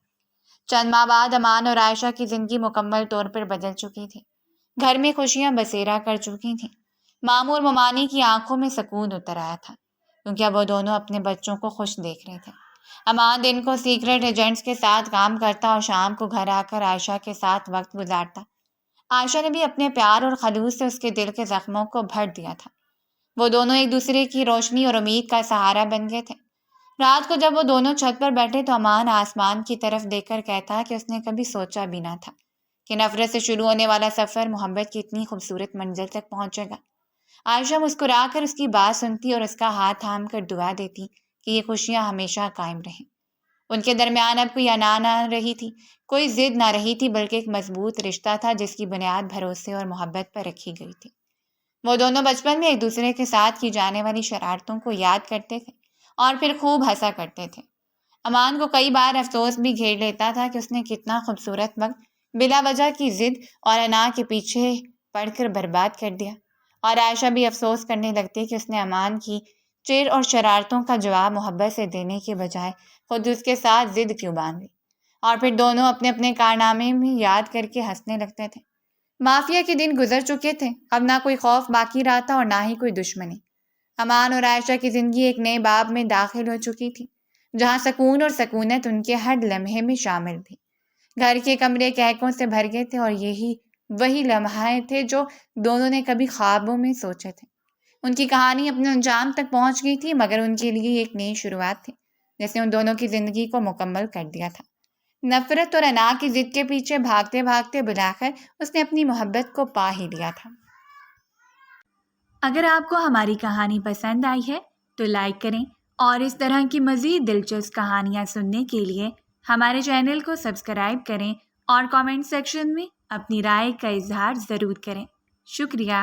چند ماہ بعد امان اور عائشہ کی زندگی مکمل طور پر بدل چکی تھی۔ گھر میں خوشیاں بسیرا کر چکی تھیں۔ ماموں اور ممانی کی آنکھوں میں سکون اتر آیا تھا کیونکہ اب وہ دونوں اپنے بچوں کو خوش دیکھ رہے تھے۔ امان دن کو سیکرٹ ایجنٹس کے ساتھ کام کرتا اور شام کو گھر آ کر عائشہ کے ساتھ وقت گزارتا۔ عائشہ نے بھی اپنے پیار اور خلوص سے اس کے دل کے زخموں کو بھر دیا تھا۔ وہ دونوں ایک دوسرے کی روشنی اور امید کا سہارا بن گئے تھے۔ رات کو جب وہ دونوں چھت پر بیٹھے تو امان آسمان کی طرف دیکھ کر کہتا کہ اس نے کبھی سوچا بھی نہ تھا کہ نفرت سے شروع ہونے والا سفر محبت کی اتنی خوبصورت منزل تک پہنچے گا۔ عائشہ مسکرا کر اس کی بات سنتی اور اس کا ہاتھ تھام کر دعا دیتی کہ یہ خوشیاں ہمیشہ قائم رہیں۔ ان کے درمیان اب کوئی انا نہ رہی تھی، کوئی ضد نہ رہی تھی، بلکہ ایک مضبوط رشتہ تھا جس کی بنیاد بھروسے اور محبت پر رکھی گئی تھی۔ وہ دونوں بچپن میں ایک دوسرے کے ساتھ کی جانے والی شرارتوں کو یاد کرتے تھے اور پھر خوب ہنسا کرتے تھے۔ امان کو کئی بار افسوس بھی گھیر لیتا تھا کہ اس نے کتنا خوبصورت وقت بلا وجہ کی ضد اور انا کے پیچھے پڑ کر برباد کر دیا، اور عائشہ بھی افسوس کرنے لگتی کہ اس نے امان کی چڑ اور شرارتوں کا جواب محبت سے دینے کے بجائے خود اس کے ساتھ ضد کیوں باندھ لی، اور پھر دونوں اپنے اپنے کارنامے میں یاد کر کے ہنسنے لگتے تھے۔ مافیا کے دن گزر چکے تھے، اب نہ کوئی خوف باقی رہا تھا اور نہ ہی کوئی دشمنی۔ امان اور عائشہ کی زندگی ایک نئے باب میں داخل ہو چکی تھی جہاں سکون اور سکونت ان کے ہر لمحے میں شامل تھی۔ گھر کے کمرے کہکوں سے بھر گئے تھے اور یہی وہی لمحے تھے جو دونوں نے کبھی خوابوں میں سوچے تھے۔ ان کی کہانی اپنے انجام تک پہنچ گئی تھی، مگر ان کے لیے ایک نئی شروعات تھی جس نے ان دونوں کی زندگی کو مکمل کر دیا تھا۔ نفرت اور انا کی ضد کے پیچھے بھاگتے بھاگتے بلاخر اس نے اپنی محبت کو پا ہی لیا تھا۔ اگر آپ کو ہماری کہانی پسند آئی ہے تو لائک کریں اور اس طرح کی مزید دلچسپ کہانیاں سننے کے لیے ہمارے چینل کو سبسکرائب کریں اور کامنٹ سیکشن میں اپنی رائے کا اظہار ضرور کریں۔ شکریہ۔